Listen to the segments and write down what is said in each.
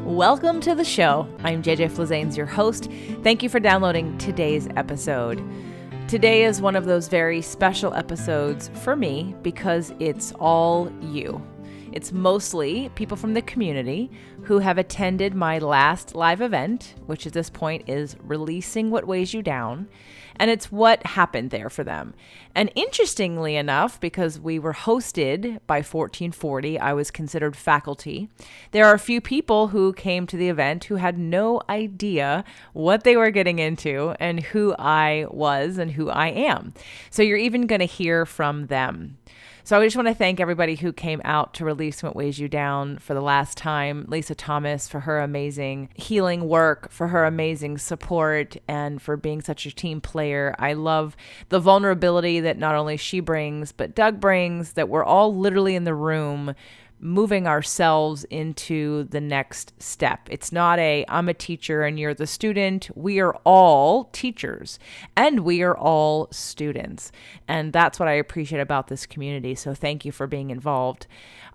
Welcome to the show. I'm JJ Flizanes, your host. Thank you for downloading today's episode. Today is one of those very special episodes for me because it's all you. It's mostly people from the community who have attended my last live event, which at this point is Releasing What Weighs You Down, and it's what happened there for them. And interestingly enough, because we were hosted by 1440, I was considered faculty, there are a few people who came to the event who had no idea what they were getting into and who I was and who I am. So you're even going to hear from them. So I just want to thank everybody who came out to Release What Weighs You Down for the last time. Lisa Thomas for her amazing healing work, for her amazing support, and for being such a team player. I love the vulnerability that not only she brings, but Doug brings, that we're all literally in the room moving ourselves into the next step. It's not I'm a teacher and you're the student. We are all teachers and we are all students. And that's what I appreciate about this community. So thank you for being involved.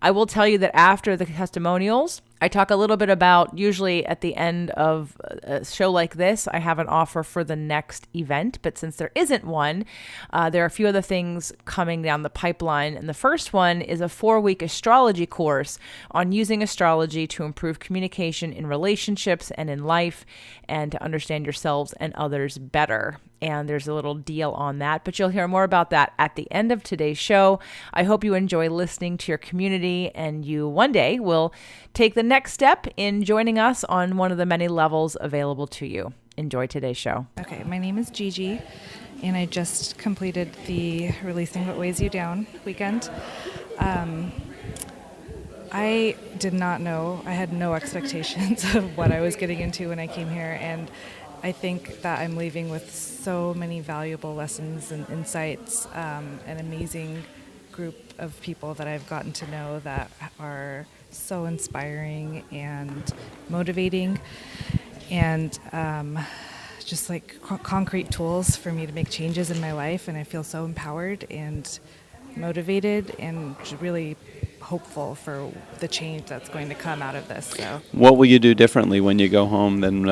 I will tell you that after the testimonials, I talk a little bit about, usually at the end of a show like this, I have an offer for the next event. But since there isn't one, there are a few other things coming down the pipeline. And the first one is a 4-week astrology course on using astrology to improve communication in relationships and in life and to understand yourselves and others better. And there's a little deal on that, but you'll hear more about that at the end of today's show. I hope you enjoy listening to your community and you one day will take the next step in joining us on one of the many levels available to you. Enjoy today's show. Okay, my name is Gigi, and I just completed the Releasing What Weighs You Down weekend. I did not know, I had no expectations of what I was getting into when I came here, and I think that I'm leaving with so many valuable lessons and insights, an amazing group of people that I've gotten to know that are so inspiring and motivating, and just like concrete tools for me to make changes in my life. And I feel so empowered and motivated and really hopeful for the change that's going to come out of this. So, what will you do differently when you go home than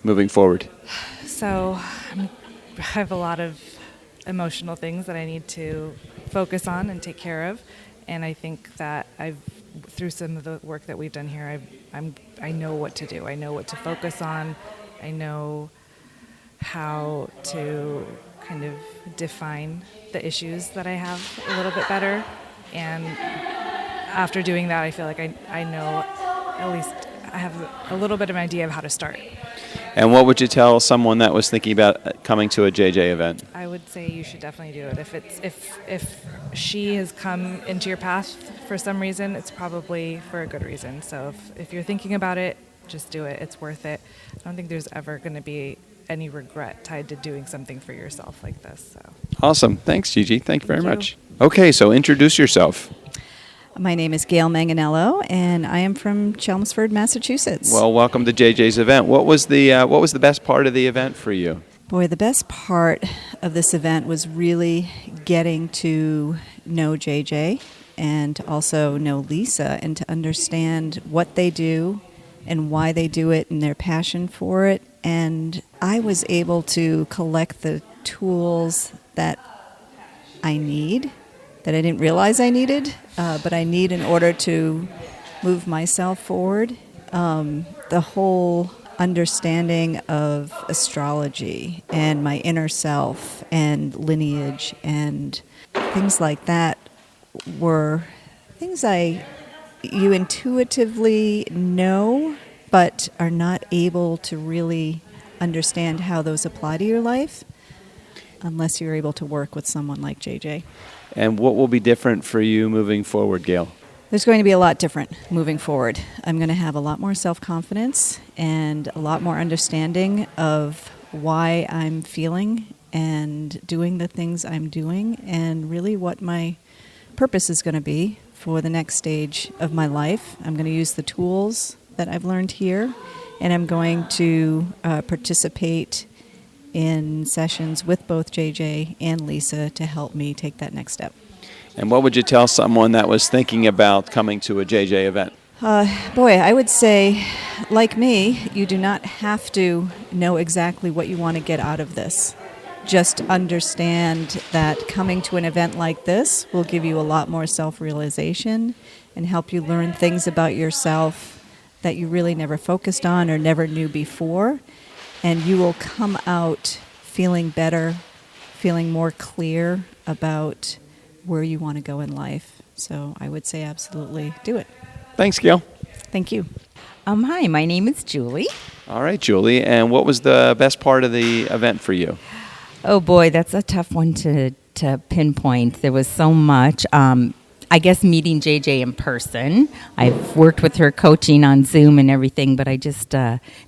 moving forward? So I have a lot of emotional things that I need to focus on and take care of, and I think that through some of the work that we've done here, I know what to do. I know what to focus on. I know how to kind of define the issues that I have a little bit better, and after doing that, I feel like I know, at least I have a little bit of an idea of how to start. And what would you tell someone that was thinking about coming to a JJ event? I would say you should definitely do it. If she has come into your path for some reason, it's probably for a good reason. So if you're thinking about it, just do it. It's worth it. I don't think there's ever going to be any regret tied to doing something for yourself like this. So. Awesome. Thanks, Gigi. Thank you very much. Okay, so introduce yourself. My name is Gail Manganello, and I am from Chelmsford, Massachusetts. Well, welcome to JJ's event. What was the best part of the event for you? Boy, the best part of this event was really getting to know JJ and to also know Lisa and to understand what they do and why they do it and their passion for it. And I was able to collect the tools that I need, that I didn't realize I needed, but I need in order to move myself forward. The whole understanding of astrology and my inner self and lineage and things like that were things you intuitively know, but are not able to really understand how those apply to your life unless you're able to work with someone like JJ. And what will be different for you moving forward, Gail? There's going to be a lot different moving forward. I'm going to have a lot more self-confidence and a lot more understanding of why I'm feeling and doing the things I'm doing and really what my purpose is going to be for the next stage of my life. I'm going to use the tools that I've learned here, and I'm going to participate in sessions with both JJ and Lisa to help me take that next step. And what would you tell someone that was thinking about coming to a JJ event? Boy, I would say, like me, you do not have to know exactly what you want to get out of this. Just understand that coming to an event like this will give you a lot more self-realization and help you learn things about yourself that you really never focused on or never knew before. And you will come out feeling better, feeling more clear about where you want to go in life. So I would say absolutely do it. Thanks, Gail. Thank you. Hi, my name is Julie. All right, Julie. And what was the best part of the event for you? Oh boy, that's a tough one to pinpoint. There was so much. I guess meeting JJ in person. I've worked with her coaching on Zoom and everything, but I just,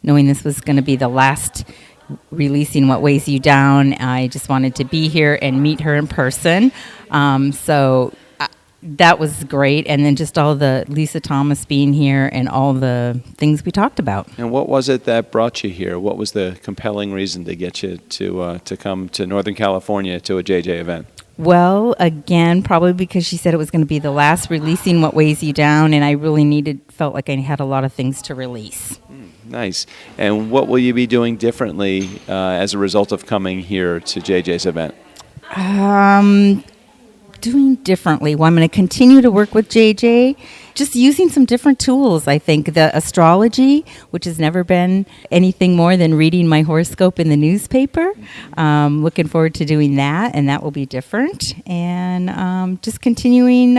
knowing this was going to be the last releasing What Weighs You Down, I just wanted to be here and meet her in person. That was great. And then just all the Lisa Thomas being here and all the things we talked about. And what was it that brought you here? What was the compelling reason to get you to come to Northern California to a JJ event? Well, again, probably because she said it was going to be the last releasing What Weighs You Down, and I really felt like I had a lot of things to release. Nice. And what will you be doing differently as a result of coming here to JJ's event? Doing differently. Well, I'm going to continue to work with JJ, just using some different tools. I think the astrology, which has never been anything more than reading my horoscope in the newspaper. Looking forward to doing that, and that will be different. And just continuing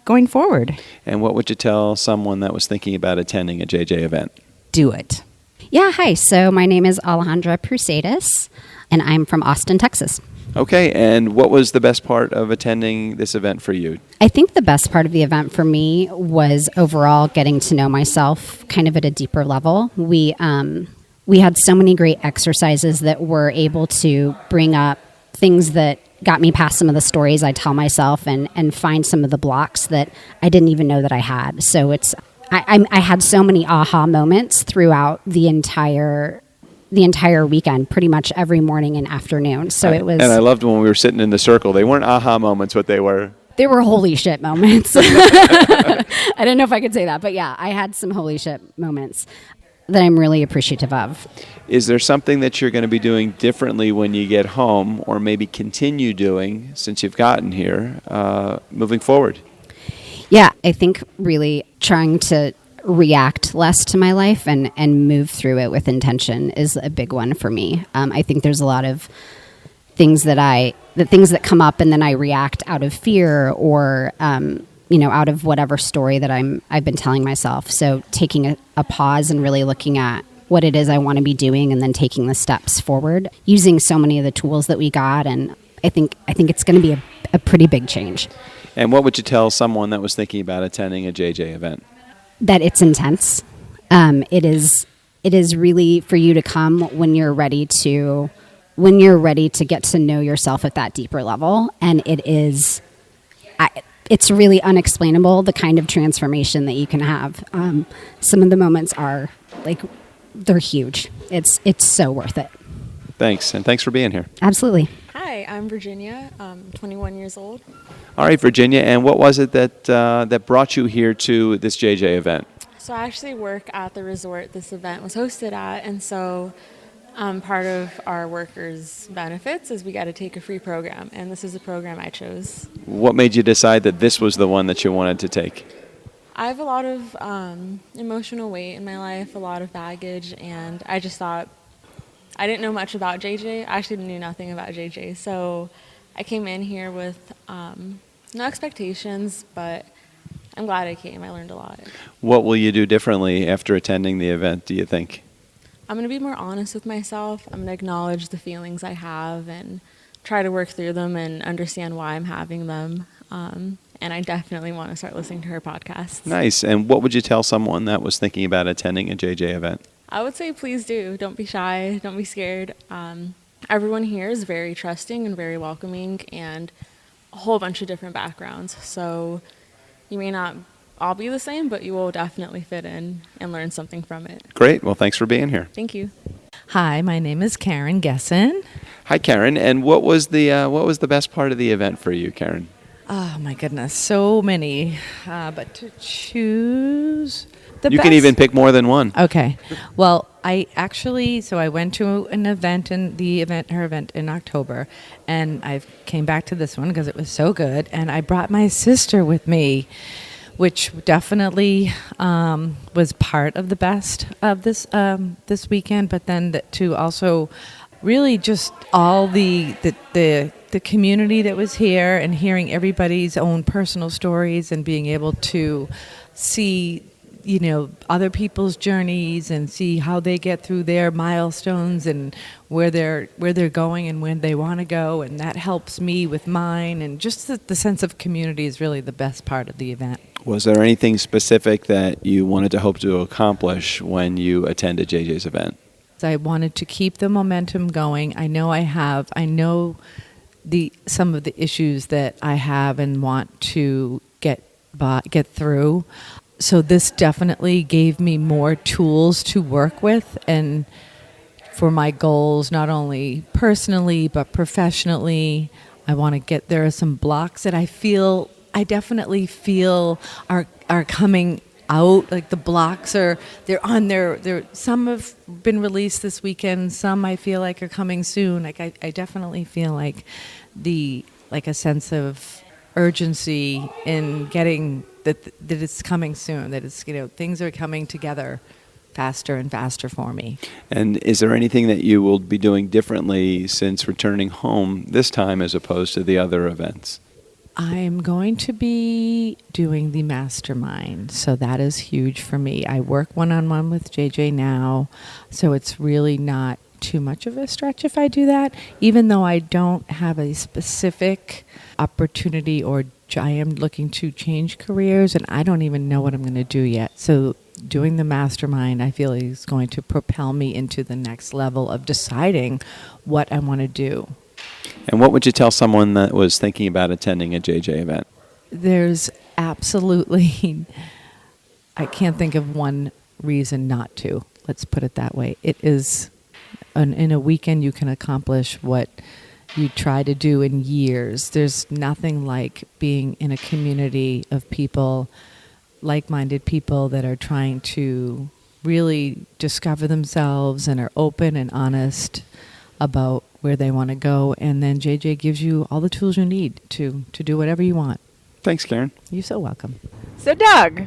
going forward. And what would you tell someone that was thinking about attending a JJ event? Do it. Yeah, hi. So my name is Alejandra Prusadis, and I'm from Austin, Texas. Okay, and what was the best part of attending this event for you? I think the best part of the event for me was overall getting to know myself kind of at a deeper level. We had so many great exercises that were able to bring up things that got me past some of the stories I tell myself and find some of the blocks that I didn't even know that I had. So I had so many aha moments throughout the entire weekend, pretty much every morning and afternoon. So it was. And I loved when we were sitting in the circle. They weren't aha moments, but they were. They were holy shit moments. I don't know if I could say that, but yeah, I had some holy shit moments that I'm really appreciative of. Is there something that you're going to be doing differently when you get home, or maybe continue doing since you've gotten here, moving forward? Yeah, I think really trying to react less to my life and move through it with intention is a big one for me. I think there's a lot of things that come up and then I react out of fear or, out of whatever story that I've been telling myself. So taking a pause and really looking at what it is I want to be doing and then taking the steps forward, using so many of the tools that we got. And I think it's going to be a pretty big change. And what would you tell someone that was thinking about attending a JJ event? That it's intense. It is really for you to come when you're ready to get to know yourself at that deeper level, and it's really unexplainable the kind of transformation that you can have. Some of the moments are they're huge. It's so worth it. Thanks, and thanks for being here. Absolutely. Hi, I'm Virginia. I'm 21 years old. All right, Virginia, and what was it that brought you here to this JJ event? So I actually work at the resort this event was hosted at, and so part of our workers' benefits is we got to take a free program, and this is a program I chose. What made you decide that this was the one that you wanted to take? I have a lot of emotional weight in my life, a lot of baggage, and I just thought, I didn't know much about JJ. I actually knew nothing about JJ, so I came in here with no expectations, but I'm glad I came. I learned a lot. What will you do differently after attending the event, do you think? I'm going to be more honest with myself. I'm going to acknowledge the feelings I have and try to work through them and understand why I'm having them. And I definitely want to start listening to her podcasts. Nice. And what would you tell someone that was thinking about attending a JJ event? I would say please do. Don't be shy. Don't be scared. Everyone here is very trusting and very welcoming and a whole bunch of different backgrounds. So you may not all be the same, but you will definitely fit in and learn something from it. Great. Well, thanks for being here. Thank you. Hi, my name is Karen Gesson. Hi, Karen. And what was the best part of the event for you, Karen? Oh my goodness, so many. But to choose the You best. can even pick more than one. Okay. Well, I went to an event her event in October, and I came back to this one because it was so good, and I brought my sister with me, which definitely was part of the best of this weekend. But then to also really just all the community that was here and hearing everybody's own personal stories and being able to see, other people's journeys and see how they get through their milestones and where they're going and when they want to go, and that helps me with mine. And just the sense of community is really the best part of the event. Was there anything specific that you wanted to hope to accomplish when you attended JJ's event? I wanted to keep the momentum going. I know some of the issues that I have and want to get through. So this definitely gave me more tools to work with and for my goals, not only personally but professionally. I want to get there are some blocks that I definitely feel are coming out. Like the blocks they're on there. Some have been released this weekend. Some I feel like are coming soon. Like I definitely feel like a sense of urgency in getting that it's coming soon. That it's things are coming together faster and faster for me. And is there anything that you will be doing differently since returning home this time as opposed to the other events? I'm going to be doing the mastermind, so that is huge for me. I work one-on-one with JJ now, so it's really not too much of a stretch if I do that, even though I don't have a specific opportunity or I am looking to change careers, and I don't even know what I'm going to do yet. So doing the mastermind, I feel is going to propel me into the next level of deciding what I want to do. And what would you tell someone that was thinking about attending a JJ event? There's absolutely, I can't think of one reason not to. Let's put it that way. It is, in a weekend you can accomplish what you try to do in years. There's nothing like being in a community of people, like-minded people that are trying to really discover themselves and are open and honest about where they want to go, and then JJ gives you all the tools you need to do whatever you want. Thanks, Karen. You're so welcome. So, Doug,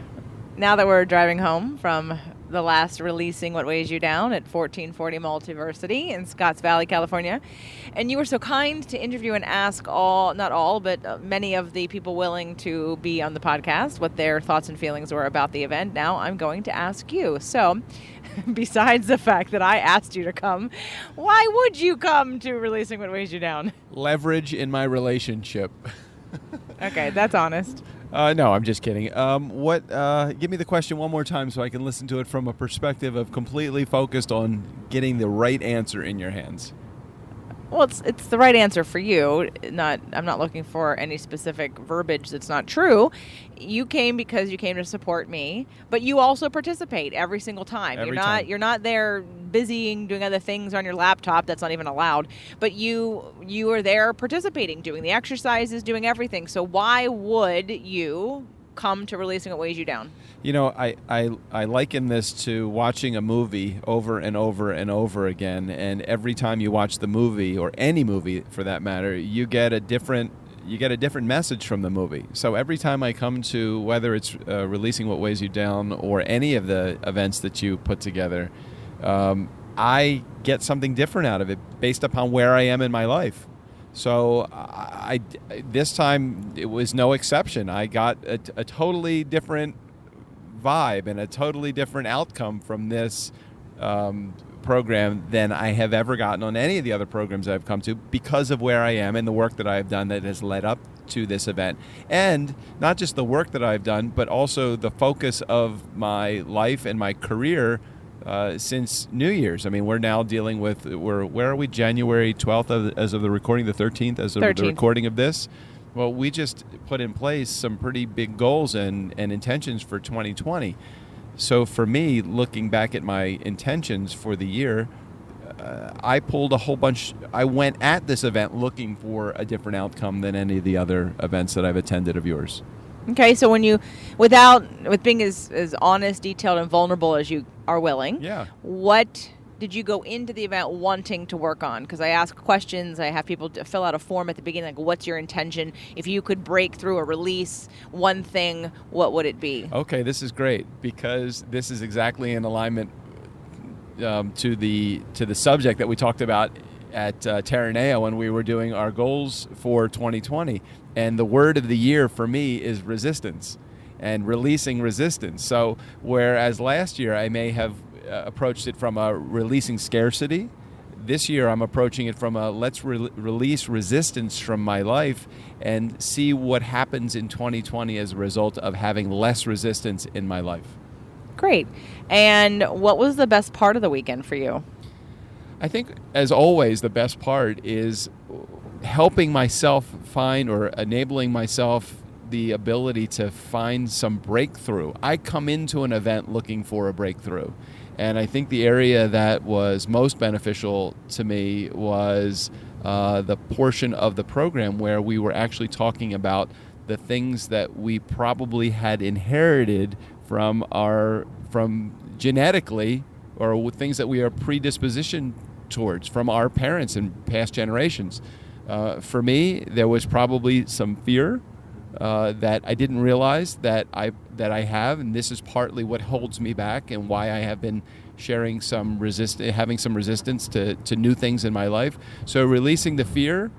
now that we're driving home from the last releasing What Weighs You Down at 1440 Multiversity in Scotts Valley, California, and you were so kind to interview and ask many of the people willing to be on the podcast what their thoughts and feelings were about the event. Now I'm going to ask you. So, besides the fact that I asked you to come, why would you come to releasing What Weighs You Down? Leverage in my relationship. Okay, that's honest. No, I'm just kidding. Give me the question one more time so I can listen to it from a perspective of completely focused on getting the right answer in your hands. Well, it's the right answer for you. I'm not looking for any specific verbiage that's not true. You came because you came to support me, but you also participate every single time. You're not there busying doing other things on your laptop. That's not even allowed. But you are there participating, doing the exercises, doing everything. So why would you come to releasing What Weighs You Down? I liken this to watching a movie over and over and over again, and every time you watch the movie, or any movie for that matter, you get a different message from the movie. So every time I come to, whether it's releasing What Weighs You Down or any of the events that you put together, I get something different out of it based upon where I am in my life. So this time it was no exception. I got a totally different vibe and a totally different outcome from this program than I have ever gotten on any of the other programs I've come to, because of where I am and the work that I've done that has led up to this event. And not just the work that I've done, but also the focus of my life and my career since New Year's. I mean, we're now dealing with, where are we? January 12th as of the recording, the 13th as of 13th. The recording of this. Well, we just put in place some pretty big goals and intentions for 2020. So for me, looking back at my intentions for the year, I pulled a whole bunch. I went at this event looking for a different outcome than any of the other events that I've attended of yours. Okay, so with being as honest, detailed, and vulnerable as you are willing, what did you go into the event wanting to work on? Because I ask questions, I have people to fill out a form at the beginning, like what's your intention? If you could break through or release one thing, what would it be? Okay, this is great because this is exactly in alignment to the subject that we talked about at Terranea when we were doing our goals for 2020. And the word of the year for me is resistance and releasing resistance. So whereas last year I may have approached it from a releasing scarcity, this year I'm approaching it from a let's release resistance from my life and see what happens in 2020 as a result of having less resistance in my life. Great. And what was the best part of the weekend for you? I think, as always, the best part is helping myself find or enabling myself the ability to find some breakthrough. I come into an event looking for a breakthrough. And I think the area that was most beneficial to me was the portion of the program where we were actually talking about the things that we probably had inherited from genetically, or things that we are predispositioned towards from our parents and past generations. For me, there was probably some fear that I didn't realize that I have, and this is partly what holds me back and why I have been sharing having some resistance to new things in my life. So releasing the fear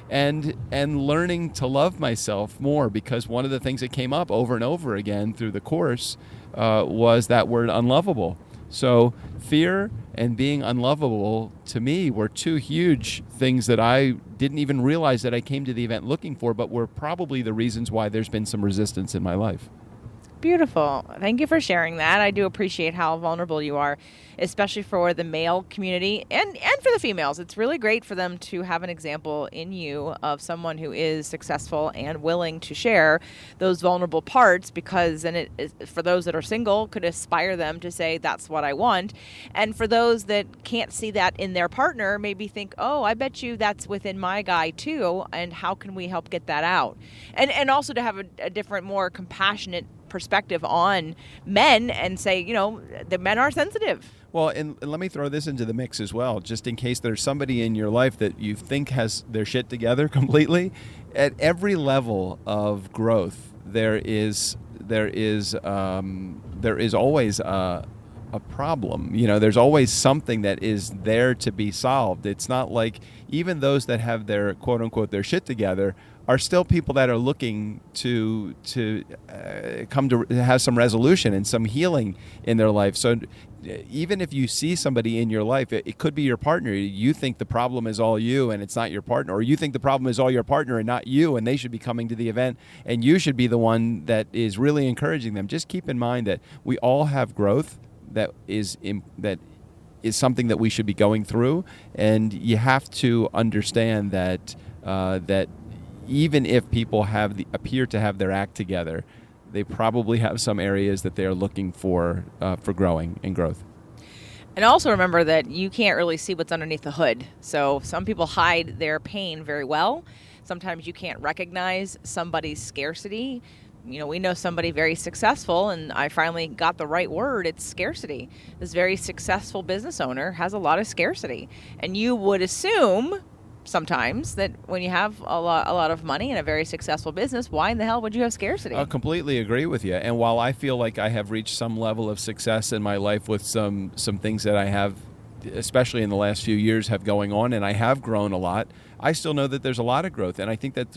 and learning to love myself more, because one of the things that came up over and over again through the course was that word unlovable. So fear and being unlovable to me were two huge things that I didn't even realize that I came to the event looking for, but were probably the reasons why there's been some resistance in my life. Beautiful. Thank you for sharing that. I do appreciate how vulnerable you are, especially for the male community and for the females. It's really great for them to have an example in you of someone who is successful and willing to share those vulnerable parts, because then it is, for those that are single, could inspire them to say, that's what I want. And for those that can't see that in their partner, maybe think, oh, I bet you that's within my guy too, and how can we help get that out? And also to have a different, more compassionate perspective on men and say, the men are sensitive. Well, and let me throw this into the mix as well, just in case there's somebody in your life that you think has their shit together completely. At every level of growth, there is always a problem. There's always something that is there to be solved. It's not like even those that have their quote unquote their shit together are still people that are looking to come to have some resolution and some healing in their life. So even if you see somebody in your life, it could be your partner. You think the problem is all you and it's not your partner, or you think the problem is all your partner and not you, and they should be coming to the event and you should be the one that is really encouraging them. Just keep in mind that we all have growth that is something that we should be going through, and you have to understand that even if people appear to have their act together, they probably have some areas that they are looking for growing and growth. And also remember that you can't really see what's underneath the hood. So some people hide their pain very well. Sometimes you can't recognize somebody's scarcity. We know somebody very successful, and I finally got the right word. It's scarcity. This very successful business owner has a lot of scarcity. And you would assume sometimes that when you have a lot of money and a very successful business, why in the hell would you have scarcity? I completely agree with you. And while I feel like I have reached some level of success in my life with some things that I have, especially in the last few years, have going on, and I have grown a lot, I still know that there's a lot of growth. And I think that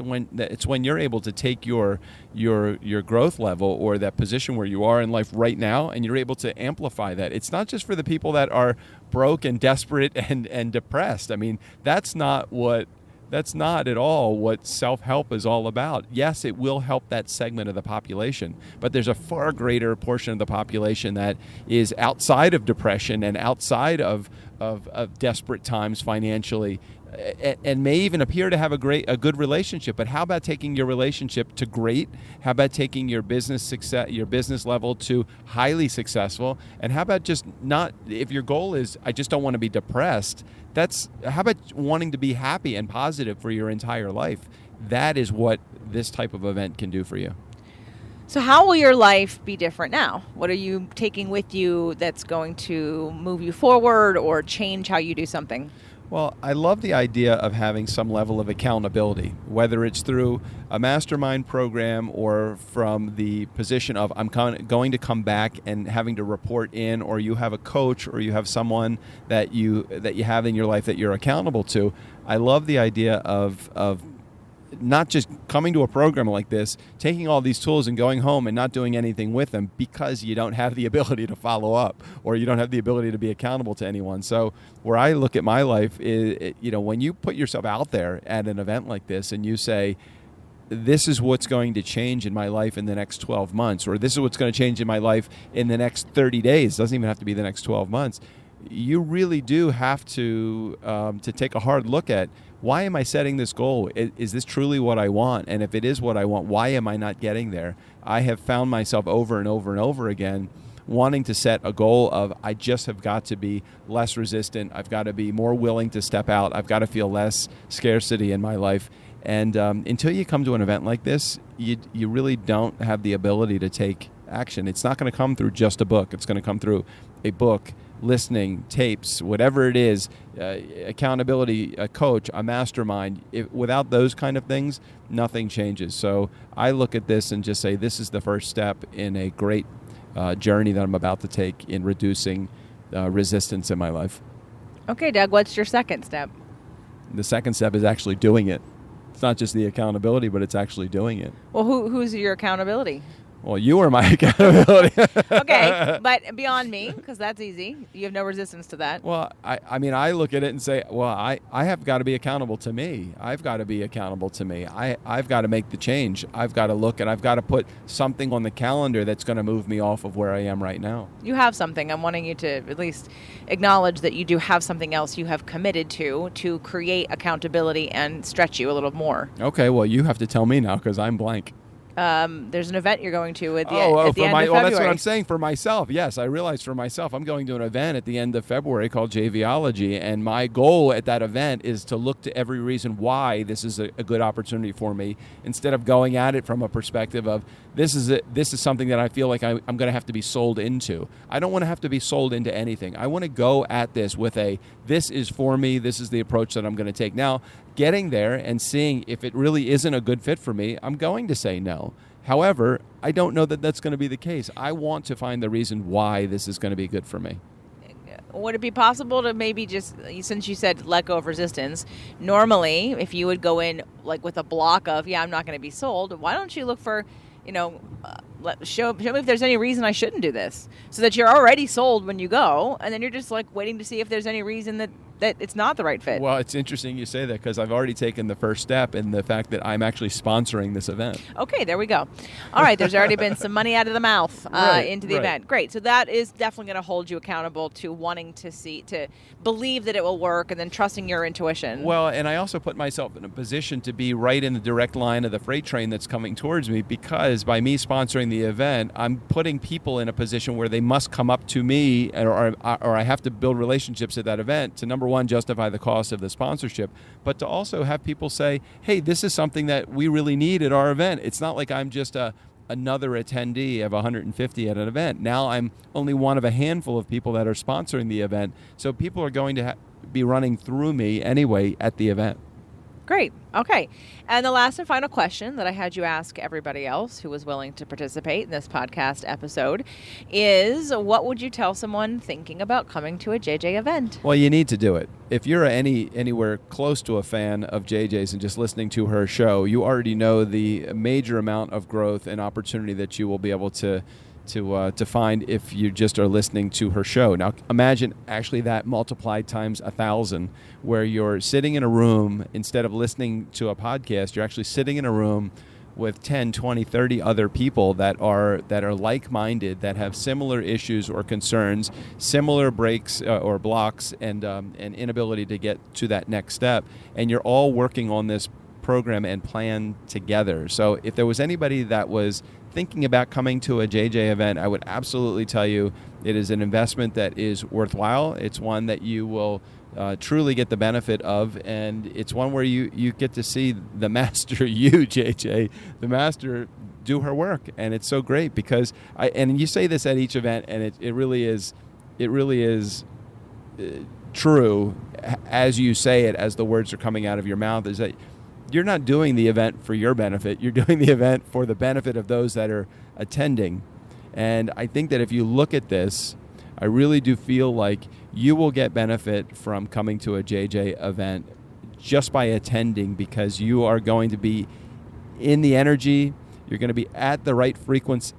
it's when you're able to take your growth level or that position where you are in life right now, and you're able to amplify that. It's not just for the people that are broke and desperate and depressed. I mean, that's not at all what self-help is all about. Yes, it will help that segment of the population, but there's a far greater portion of the population that is outside of depression and outside of desperate times financially, and may even appear to have a good relationship. But how about taking your relationship to great? How about taking your business success, your business level to highly successful? And how about just not, if your goal is, I just don't want to be depressed, how about wanting to be happy and positive for your entire life? That is what this type of event can do for you. So how will your life be different now? What are you taking with you that's going to move you forward or change how you do something? Well, I love the idea of having some level of accountability, whether it's through a mastermind program or from the position of I'm going to come back and having to report in, or you have a coach or you have someone that you have in your life that you're accountable to. I love the idea of not just coming to a program like this, taking all these tools and going home and not doing anything with them because you don't have the ability to follow up or you don't have the ability to be accountable to anyone. So where I look at my life is, when you put yourself out there at an event like this and you say, this is what's going to change in my life in the next 12 months, or this is what's going to change in my life in the next 30 days, doesn't even have to be the next 12 months. You really do have to take a hard look at, why am I setting this goal? Is this truly what I want? And if it is what I want, why am I not getting there? I have found myself over and over and over again wanting to set a goal of, I just have got to be less resistant. I've got to be more willing to step out. I've got to feel less scarcity in my life. And until you come to an event like this, you really don't have the ability to take action. It's not going to come through just a book. It's going to come through a book, listening, tapes, whatever it is, accountability, a coach, a mastermind. Without those kind of things, nothing changes. So I look at this and just say, this is the first step in a great journey that I'm about to take in reducing resistance in my life. Okay, Doug, what's your second step? The second step is actually doing it. It's not just the accountability, but it's actually doing it. Well, who's your accountability? Well, you are my accountability. Okay, but beyond me, because that's easy. You have no resistance to that. Well, I look at it and say, well, I have got to be accountable to me. I've got to be accountable to me. I've got to make the change. I've got to look and I've got to put something on the calendar that's going to move me off of where I am right now. You have something. I'm wanting you to at least acknowledge that you do have something else you have committed to create accountability and stretch you a little more. Okay, well, you have to tell me now because I'm blank. There's an event you're going to at the end of February. Well, that's what I'm saying for myself. Yes, I realize for myself, I'm going to an event at the end of February called JVology, and my goal at that event is to look to every reason why this is a good opportunity for me, instead of going at it from a perspective of this is something that I feel like I'm going to have to be sold into. I don't want to have to be sold into anything. I want to go at this with this is for me, this is the approach that I'm going to take. Now, getting there and seeing if it really isn't a good fit for me, I'm going to say no. However, I don't know that that's going to be the case. I want to find the reason why this is going to be good for me. Would it be possible to maybe just, since you said let go of resistance, normally if you would go in like with a block of, I'm not going to be sold, why don't you look for, show me if there's any reason I shouldn't do this, so that you're already sold when you go, and then you're just like waiting to see if there's any reason that it's not the right fit. Well, it's interesting you say that because I've already taken the first step in the fact that I'm actually sponsoring this event. Okay, there we go. All right, there's already been some money out of the mouth into the event. Great. So that is definitely going to hold you accountable to wanting to believe that it will work and then trusting your intuition. Well, and I also put myself in a position to be right in the direct line of the freight train that's coming towards me, because by me sponsoring the event, I'm putting people in a position where they must come up to me, or I have to build relationships at that event to, number one, justify the cost of the sponsorship, but to also have people say, hey, this is something that we really need at our event. It's not like I'm just another attendee of 150 at an event. Now I'm only one of a handful of people that are sponsoring the event, so people are going to be running through me anyway at the event. Great. Okay. And the last and final question that I had you ask everybody else who was willing to participate in this podcast episode is, what would you tell someone thinking about coming to a JJ event? Well, you need to do it. If you're anywhere close to a fan of JJ's and just listening to her show, you already know the major amount of growth and opportunity that you will be able to find if you just are listening to her show. Now, imagine actually that multiplied times 1,000, where you're sitting in a room instead of listening to a podcast. You're actually sitting in a room with 10, 20, 30 other people that are like-minded, that have similar issues or concerns, similar breaks or blocks, and inability to get to that next step, and you're all working on this program and plan together. So if there was anybody that was thinking about coming to a JJ event, I would absolutely tell you it is an investment that is worthwhile. It's one that you will truly get the benefit of, and it's one where you get to see the master, JJ, the master, do her work. And it's so great because and you say this at each event, and it really is true as you say it, as the words are coming out of your mouth, is that you're not doing the event for your benefit. You're doing the event for the benefit of those that are attending. And I think that if you look at this, I really do feel like you will get benefit from coming to a JJ event just by attending, because you are going to be in the energy. You're going to be at the right frequency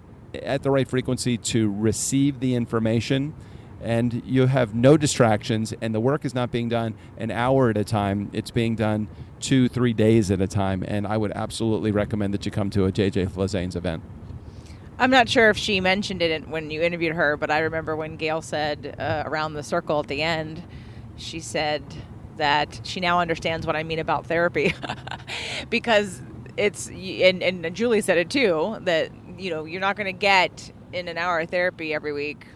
to receive the information, and you have no distractions, and the work is not being done an hour at a time. It's being done 2-3 days at a time, and I would absolutely recommend that you come to a JJ Flizanes event. I'm not sure if she mentioned it when you interviewed her, but I remember when Gail said around the circle at the end, she said that she now understands what I mean about therapy. Because it's, and Julie said it too, that you're not going to get in an hour of therapy every week,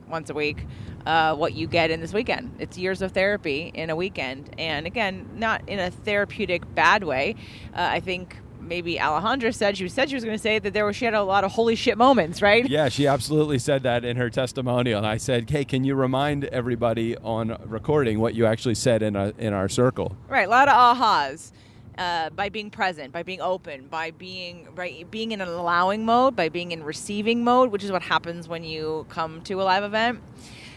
once a week, what you get in this weekend. It's years of therapy in a weekend. And again, not in a therapeutic bad way. I think maybe Alejandra said she was going to say that she had a lot of holy shit moments, right? Yeah, she absolutely said that in her testimonial. And I said, hey, can you remind everybody on recording what you actually said in our circle? Right, a lot of ahas. By being present, by being open, by being in an allowing mode, by being in receiving mode, which is what happens when you come to a live event.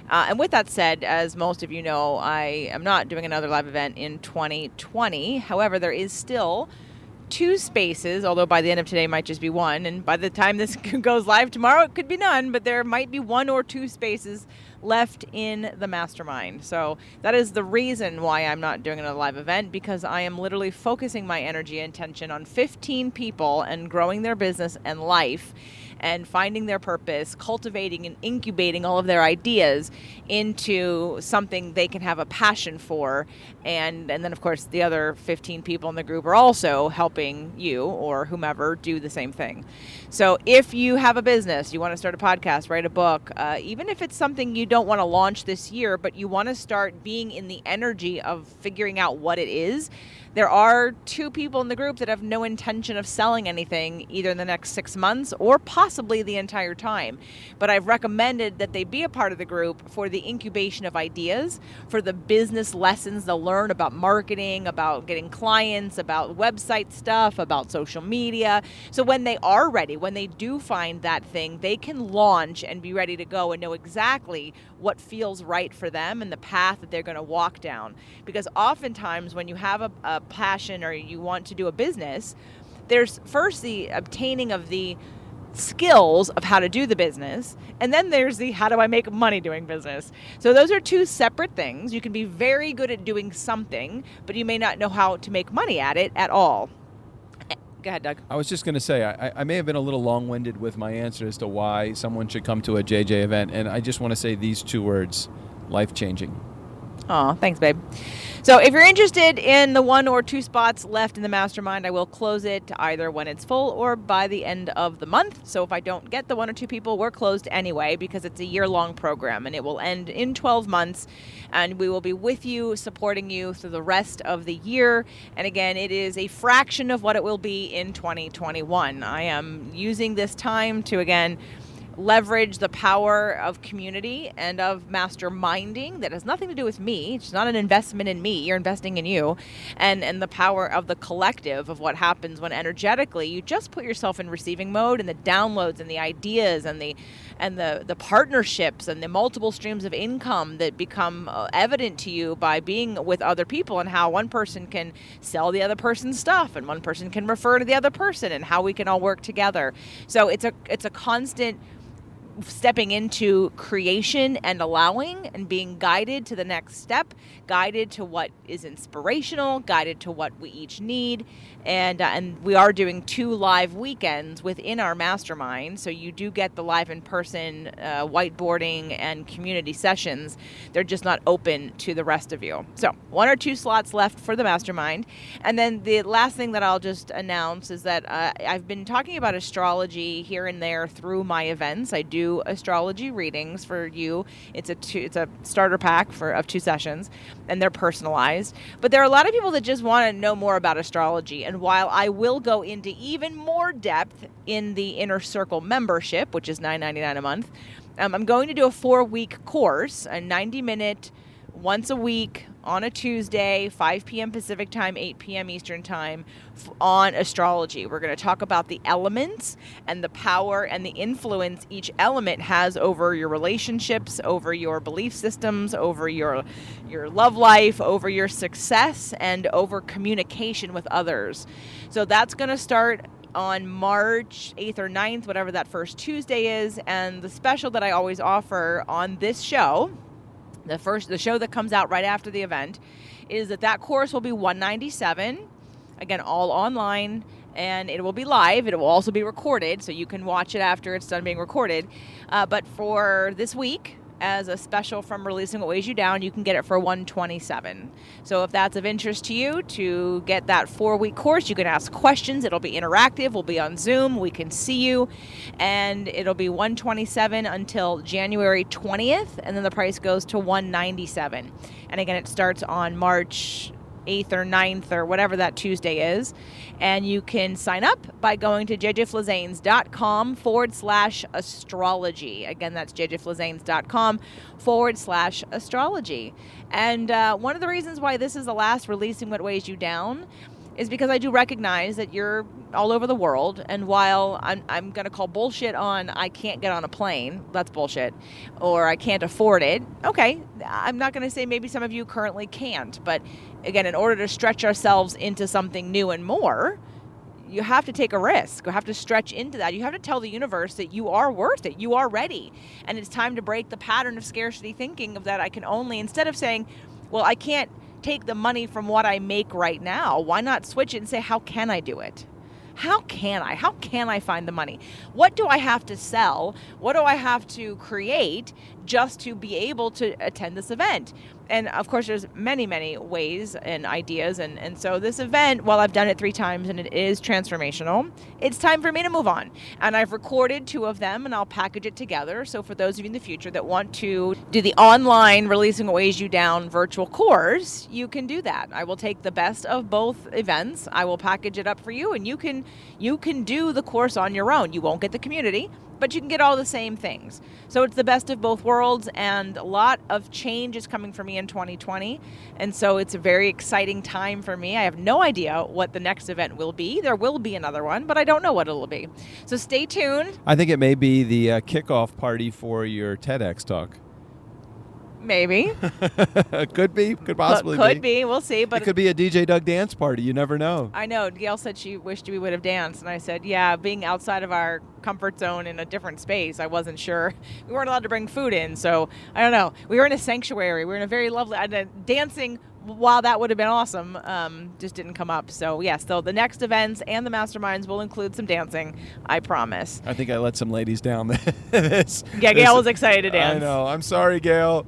And with that said, as most of you know, I am not doing another live event in 2020. However, there is still 2 spaces, although by the end of today might just be 1, and by the time this goes live tomorrow, it could be none, but there might be 1 or 2 spaces left in the mastermind. So that is the reason why I'm not doing another live event, because I am literally focusing my energy and attention on 15 people and growing their business and life and finding their purpose, cultivating and incubating all of their ideas into something they can have a passion for. And then, of course, the other 15 people in the group are also helping you or whomever do the same thing. So if you have a business, you want to start a podcast, write a book, even if it's something you don't want to launch this year, but you want to start being in the energy of figuring out what it is, there are 2 people in the group that have no intention of selling anything either in the next 6 months or possibly the entire time. But I've recommended that they be a part of the group for the incubation of ideas, for the business lessons they'll learn about marketing, about getting clients, about website stuff, about social media. So when they are ready, when they do find that thing, they can launch and be ready to go and know exactly what feels right for them and the path that they're going to walk down. Because oftentimes when you have a passion or you want to do a business, there's first the obtaining of the skills of how to do the business, and then there's the how do I make money doing business. So those are 2 separate things. You can be very good at doing something, but you may not know how to make money at it at all. Go ahead, Doug. I was just going to say, I may have been a little long-winded with my answer as to why someone should come to a JJ event, and I just want to say these 2 words: life-changing. Oh, thanks, babe. So if you're interested in the 1 or 2 spots left in the mastermind, I will close it either when it's full or by the end of the month. So if I don't get the 1 or 2 people, we're closed anyway, because it's a year-long program and it will end in 12 months. And we will be with you, supporting you through the rest of the year. And again, it is a fraction of what it will be in 2021. I am using this time to, again, leverage the power of community and of masterminding that has nothing to do with me. It's not an investment in me. You're investing in you. And the power of the collective of what happens when energetically you just put yourself in receiving mode, and the downloads and the ideas and the partnerships and the multiple streams of income that become evident to you by being with other people, and how one person can sell the other person's stuff and one person can refer to the other person, and how we can all work together. So it's a constant stepping into creation and allowing and being guided to the next step, guided to what is inspirational, guided to what we each need. And we are doing 2 live weekends within our mastermind. So you do get the live in-person whiteboarding and community sessions. They're just not open to the rest of you. So 1 or 2 slots left for the mastermind. And then the last thing that I'll just announce is that I've been talking about astrology here and there through my events. I do astrology readings for you. It's a starter pack of 2 sessions, and they're personalized. But there are a lot of people that just want to know more about astrology. And while I will go into even more depth in the Inner Circle membership, which is $9.99 a month, I'm going to do a 4-week course, a 90-minute, once a week on a Tuesday, 5 p.m. Pacific time, 8 p.m. Eastern time, on astrology. We're going to talk about the elements and the power and the influence each element has over your relationships, over your belief systems, over your love life, over your success, and over communication with others. So that's going to start on March 8th or 9th, whatever that first Tuesday is. And the special that I always offer on this show, the show that comes out right after the event, is that course will be $197. Again, all online, and it will be live. It will also be recorded, so you can watch it after it's done being recorded. But for this week, as a special from Releasing What Weighs You Down, you can get it for $127. So if that's of interest to you, to get that 4-week course, you can ask questions. It'll be interactive. We'll be on Zoom. We can see you. And it'll be $127 until January 20th, and then the price goes to $197. And again, it starts on March 8th or 9th or whatever that Tuesday is. And you can sign up by going to jjflizanes.com/astrology. Again, that's jjflizanes.com/astrology. And one of the reasons why this is the last Releasing What Weighs You Down is because I do recognize that you're all over the world. And while I'm going to call bullshit on I can't get on a plane, that's bullshit, or I can't afford it, okay, I'm not going to say maybe some of you currently can't. But again, in order to stretch ourselves into something new and more, you have to take a risk. You have to stretch into that. You have to tell the universe that you are worth it. You are ready. And it's time to break the pattern of scarcity thinking of that I can only, instead of saying, well, I can't take the money from what I make right now, why not switch it and say, how can I do it? How can I find the money? What do I have to sell? What do I have to create just to be able to attend this event? And of course, there's many, many ways and ideas. And so this event, while I've done it 3 times and it is transformational, it's time for me to move on. And I've recorded 2 of them and I'll package it together. So for those of you in the future that want to do the online Releasing What Weighs You Down virtual course, you can do that. I will take the best of both events. I will package it up for you, and you can do the course on your own. You won't get the community, but you can get all the same things. So it's the best of both worlds, and a lot of change is coming for me in 2020. And so it's a very exciting time for me. I have no idea what the next event will be. There will be another one, but I don't know what it'll be. So stay tuned. I think it may be the kickoff party for your TEDx talk. Maybe. Could be. Could possibly Could be. We'll see. But it could be a DJ Doug dance party. You never know. I know. Gail said she wished we would have danced. And I said, yeah, being outside of our comfort zone in a different space, I wasn't sure. We weren't allowed to bring food in. So I don't know. We were in a sanctuary. We were in a very lovely dancing. While that would have been awesome, just didn't come up. So, yes, so the next events and the masterminds will include some dancing, I promise. I think I let some ladies down. Gail was excited to dance. I know. I'm sorry, Gail.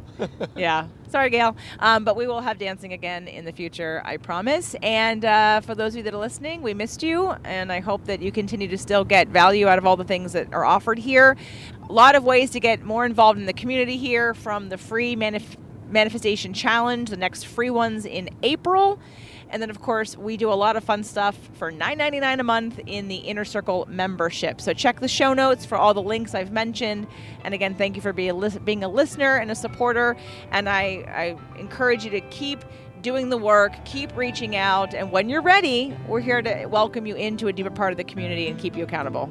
Yeah. Sorry, Gail. But we will have dancing again in the future, I promise. And for those of you that are listening, we missed you, and I hope that you continue to still get value out of all the things that are offered here. A lot of ways to get more involved in the community here, from the free Manifestation Challenge, the next free ones in April. And then, of course, we do a lot of fun stuff for $9.99 a month in the Inner Circle membership. So check the show notes for all the links I've mentioned. And again, thank you for being a listener and a supporter. And I encourage you to keep doing the work, keep reaching out. And when you're ready, we're here to welcome you into a deeper part of the community and keep you accountable.